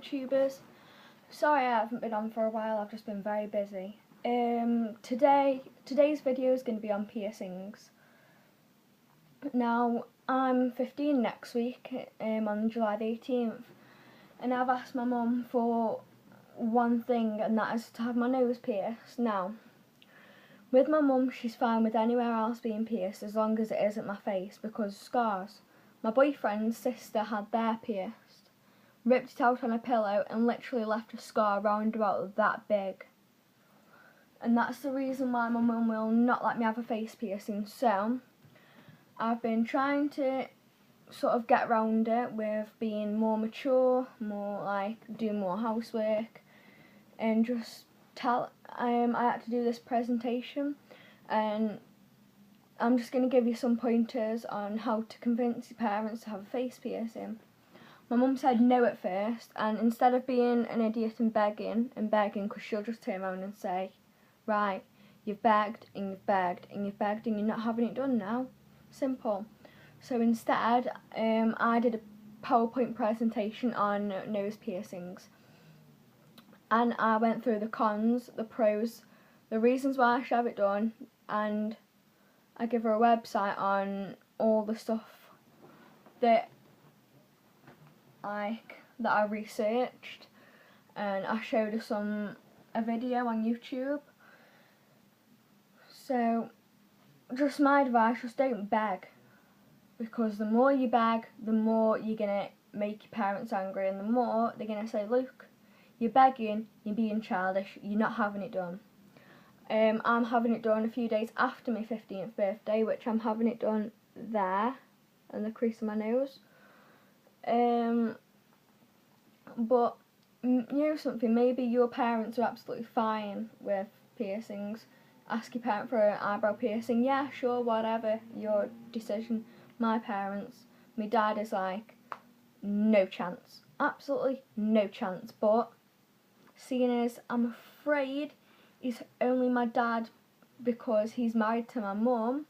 YouTubers. Sorry I haven't been on for a while, I've just been very busy. Today's video is going to be on piercings. Now, I'm 15 next week, on July the 18th, and I've asked my mum for one thing, and that is to have my nose pierced. Now, with my mum, she's fine with anywhere else being pierced as long as it isn't my face, because scars. My boyfriend's sister had their pierced, ripped it out on a pillow and literally left a scar round about that big. And that's the reason why my mum will not let me have a face piercing. So I've been trying to sort of get around it with being more mature, more like doing more housework, and just I had to do this presentation, and I'm just going to give you some pointers on how to convince your parents to have a face piercing. My mum said no at first, and instead of being an idiot and begging, because she'll just turn around and say, right, you've begged and you've begged and you've begged and you're not having it done now. Simple. So instead, I did a PowerPoint presentation on nose piercings, and I went through the cons, the pros, the reasons why I should have it done, and I give her a website on all the stuff that I researched, and I showed her a video on YouTube. So just my advice, just don't beg, because the more you beg, the more you're gonna make your parents angry, and the more they're gonna say, look, you're begging, you're being childish, you're not having it done. I'm having it done a few days after my 15th birthday, which I'm having it done there, in the crease of my nose. But you know something, maybe your parents are absolutely fine with piercings. Ask your parent for an eyebrow piercing. Yeah, sure, whatever, your decision. My parents, my dad is like, no chance, absolutely no chance. But seeing as I'm afraid he's only my dad because he's married to my mum,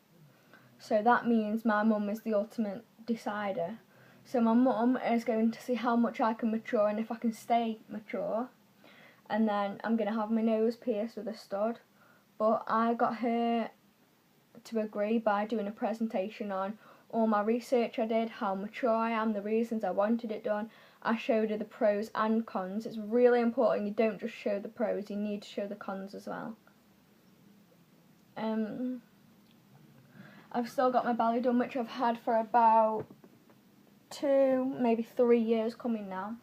so that means my mum is the ultimate decider. So my mum is going to see how much I can mature and if I can stay mature, and then I'm going to have my nose pierced with a stud. But I got her to agree by doing a presentation on all my research I did, how mature I am, the reasons I wanted it done. I showed her the pros and cons. It's really important you don't just show the pros, you need to show the cons as well. I've still got my belly done, which I've had for about 2, maybe 3 years coming now.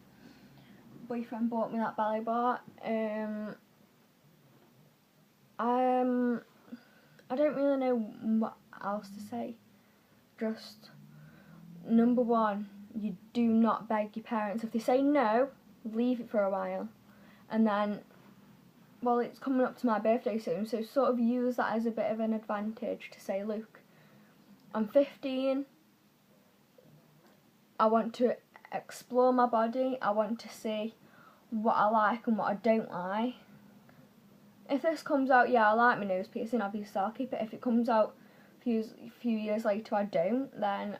Boyfriend bought me that belly bar. I don't really know what else to say. Just, number one, you do not beg your parents. If they say no, leave it for a while. And then, well, it's coming up to my birthday soon, so sort of use that as a bit of an advantage to say, look, I'm 15, I want to explore my body, I want to see what I like and what I don't like. If this comes out, yeah, I like my nose piercing, obviously I'll keep it. If it comes out a few years later I don't, then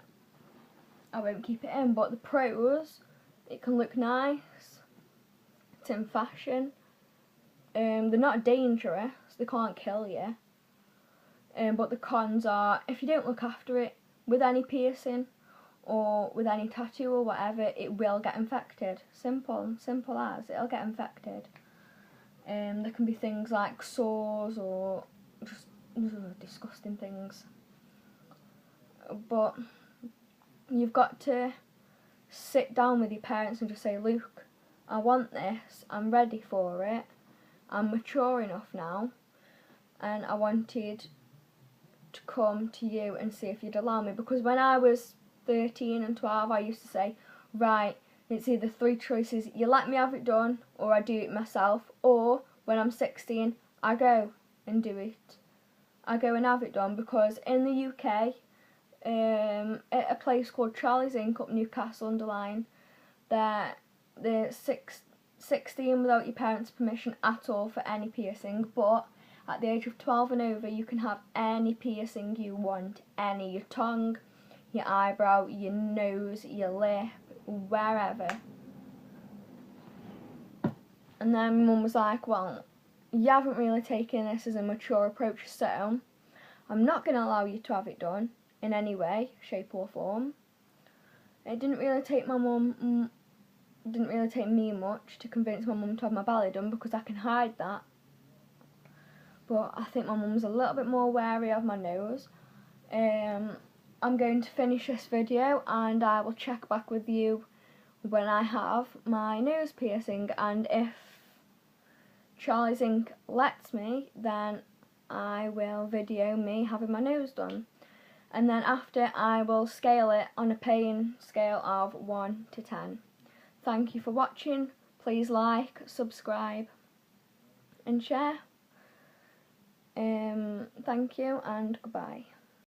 I won't keep it in. But the pros, it can look nice, it's in fashion, they're not dangerous, they can't kill you. But the cons are, if you don't look after it, with any piercing or with any tattoo or whatever, it will get infected. Simple as, it'll get infected. There can be things like sores or just disgusting things. But you've got to sit down with your parents and just say, look, I want this, I'm ready for it, I'm mature enough now, and I wanted to come to you and see if you'd allow me. Because when I was 13 and 12, I used to say, right, it's either 3 choices, you let me have it done, or I do it myself, or when I'm 16, I go and do it. I go and have it done, because in the UK, at a place called Charlie's Ink up Newcastle-under-Lyme, they're 16 without your parents' permission at all for any piercing, but at the age of 12 and over, you can have any piercing you want, any, your tongue, your eyebrow, your nose, your lip, wherever. And then my mum was like, well, you haven't really taken this as a mature approach, so I'm not going to allow you to have it done in any way, shape or form. It didn't really take me much to convince my mum to have my belly done, because I can hide that. But I think my mum's a little bit more wary of my nose. I'm going to finish this video and I will check back with you when I have my nose piercing, and if Charlie's Ink lets me, then I will video me having my nose done. And then after, I will scale it on a pain scale of 1 to 10. Thank you for watching. Please like, subscribe and share. Thank you and goodbye.